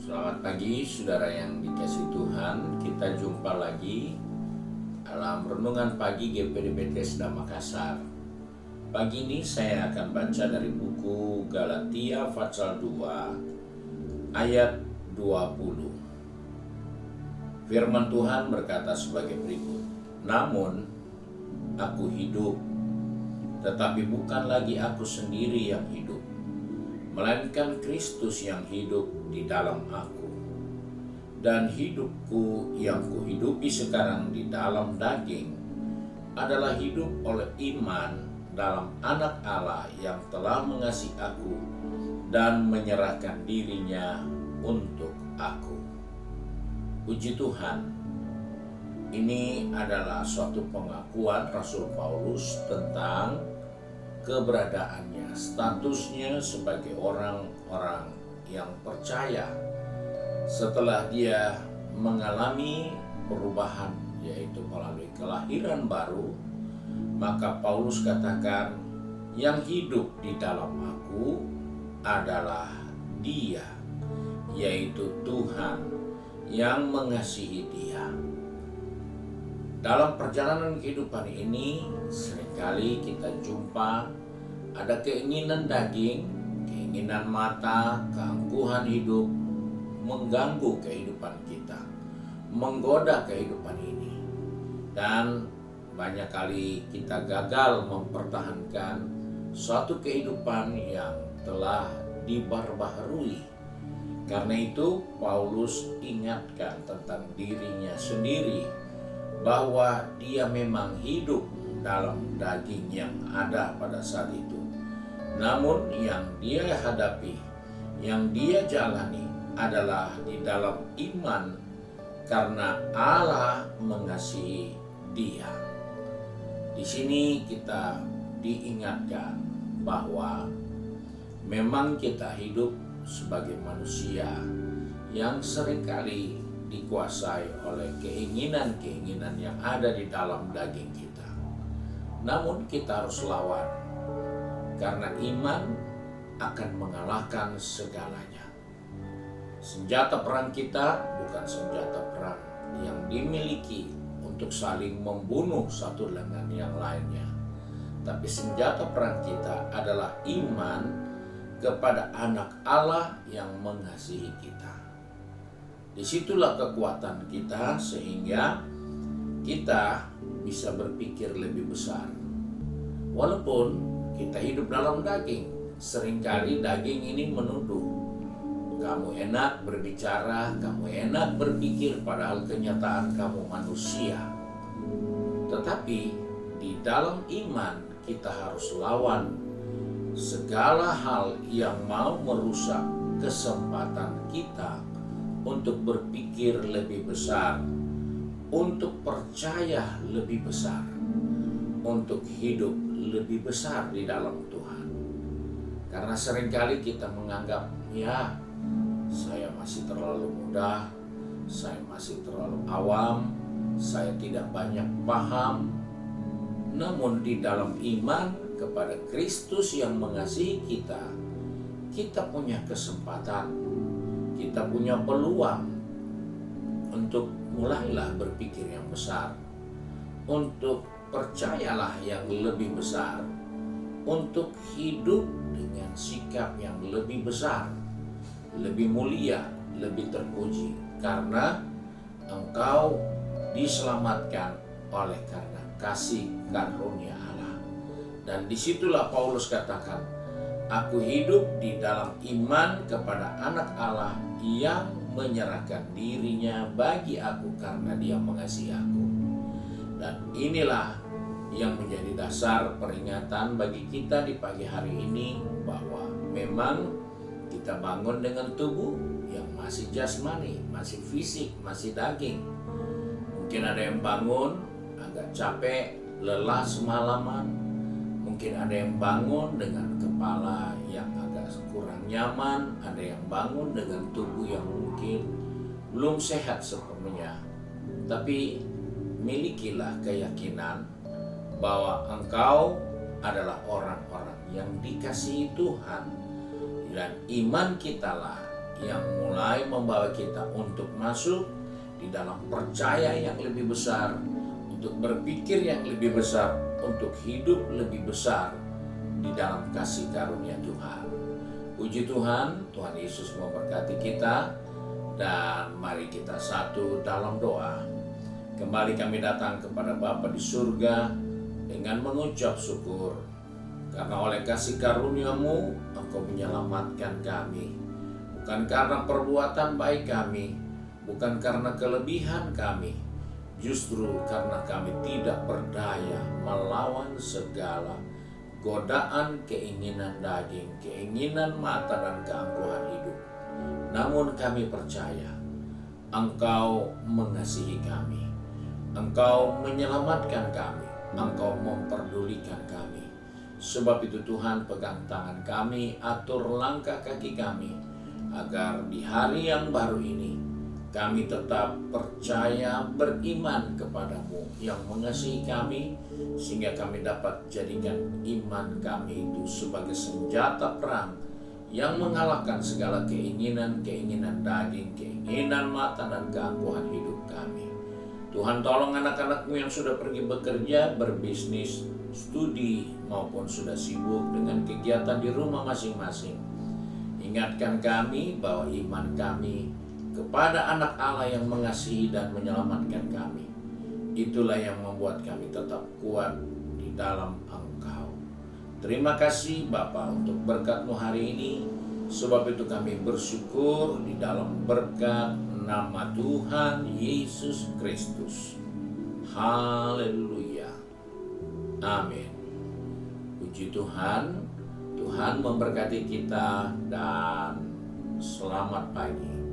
Selamat pagi saudara yang dikasihi Tuhan. Kita jumpa lagi dalam renungan pagi GPD Bethesda Makassar. Pagi ini saya akan baca dari buku Galatia pasal 2 ayat 20. Firman Tuhan berkata sebagai berikut. Namun aku hidup, tetapi bukan lagi aku sendiri yang hidup, melainkan Kristus yang hidup di dalam aku. Dan hidupku yang kuhidupi sekarang di dalam daging adalah hidup oleh iman dalam Anak Allah yang telah mengasihi aku dan menyerahkan dirinya untuk aku. Puji Tuhan, ini adalah suatu pengakuan Rasul Paulus tentang keberadaannya, statusnya sebagai orang-orang yang percaya setelah dia mengalami perubahan, yaitu melalui kelahiran baru. Maka Paulus katakan, yang hidup di dalam aku adalah Dia, yaitu Tuhan yang mengasihi dia. Dalam perjalanan kehidupan ini, seringkali kita jumpa ada keinginan daging, keinginan mata, keangkuhan hidup mengganggu kehidupan kita, menggoda kehidupan ini. Dan banyak kali kita gagal mempertahankan suatu kehidupan yang telah diperbaharui. Karena itu Paulus ingatkan tentang dirinya sendiri bahwa dia memang hidup dalam daging yang ada pada saat itu. Namun yang dia hadapi, yang dia jalani adalah di dalam iman karena Allah mengasihi dia. Di sini kita diingatkan bahwa memang kita hidup sebagai manusia yang seringkali dikuasai oleh keinginan-keinginan yang ada di dalam daging kita. Namun kita harus lawan, karena iman akan mengalahkan segalanya. Senjata perang kita bukan senjata perang yang dimiliki untuk saling membunuh satu dengan yang lainnya, tapi senjata perang kita adalah iman kepada Anak Allah yang mengasihi kita. Disitulah kekuatan kita sehingga kita bisa berpikir lebih besar. Walaupun kita hidup dalam daging, seringkali daging ini menuduh. Kamu enak berbicara, kamu enak berpikir, padahal kenyataan kamu manusia. Tetapi di dalam iman kita harus lawan segala hal yang mau merusak kesempatan kita untuk berpikir lebih besar, untuk percaya lebih besar, untuk hidup lebih besar di dalam Tuhan. Karena seringkali kita menganggap, ya saya masih terlalu muda, saya masih terlalu awam, saya tidak banyak paham. Namun di dalam iman kepada Kristus yang mengasihi kita, kita punya kesempatan, kita punya peluang untuk mulailah berpikir yang besar, untuk percayalah yang lebih besar, untuk hidup dengan sikap yang lebih besar, lebih mulia, lebih terpuji, karena engkau diselamatkan oleh karena kasih karunia Allah. Dan disitulah Paulus katakan, aku hidup di dalam iman kepada Anak Allah yang menyerahkan dirinya bagi aku karena dia mengasihi aku. Dan inilah yang menjadi dasar peringatan bagi kita di pagi hari ini, bahwa memang kita bangun dengan tubuh yang masih jasmani, masih fisik, masih daging. Mungkin ada yang bangun agak capek, lelah semalaman. Mungkin ada yang bangun dengan kepala yang agak kurang nyaman, ada yang bangun dengan tubuh yang mungkin belum sehat sepenuhnya. Tapi milikilah keyakinan bahwa engkau adalah orang-orang yang dikasihi Tuhan, dan iman kitalah yang mulai membawa kita untuk masuk di dalam percaya yang lebih besar, untuk berpikir yang lebih besar, untuk hidup lebih besar di dalam kasih karunia Tuhan. Puji Tuhan, Tuhan Yesus memberkati kita, dan mari kita satu dalam doa. Kembali kami datang kepada Bapa di surga dengan mengucap syukur, karena oleh kasih karunia-Mu Engkau menyelamatkan kami, bukan karena perbuatan baik kami, bukan karena kelebihan kami, justru karena kami tidak berdaya melawan segala godaan keinginan daging, keinginan mata, dan keangkuhan hidup. Namun kami percaya Engkau mengasihi kami, Engkau menyelamatkan kami, Engkau memperdulikan kami. Sebab itu Tuhan, pegang tangan kami, atur langkah kaki kami, agar di hari yang baru ini kami tetap percaya, beriman kepadamu yang mengasihi kami, sehingga kami dapat jadikan iman kami itu sebagai senjata perang yang mengalahkan segala keinginan daging, keinginan mata, dan keangkuhan hidup kami. Tuhan, tolong anak-anak-Mu yang sudah pergi bekerja, berbisnis, studi, maupun sudah sibuk dengan kegiatan di rumah masing-masing. Ingatkan kami bahwa iman kami kepada anak Allah yang mengasihi dan menyelamatkan kami, itulah yang membuat kami tetap kuat di dalam Engkau. Terima kasih Bapa untuk berkat-Mu hari ini. Sebab itu kami bersyukur di dalam berkat nama Tuhan Yesus Kristus. Haleluya. Amin. Puji Tuhan. Tuhan memberkati kita dan selamat pagi.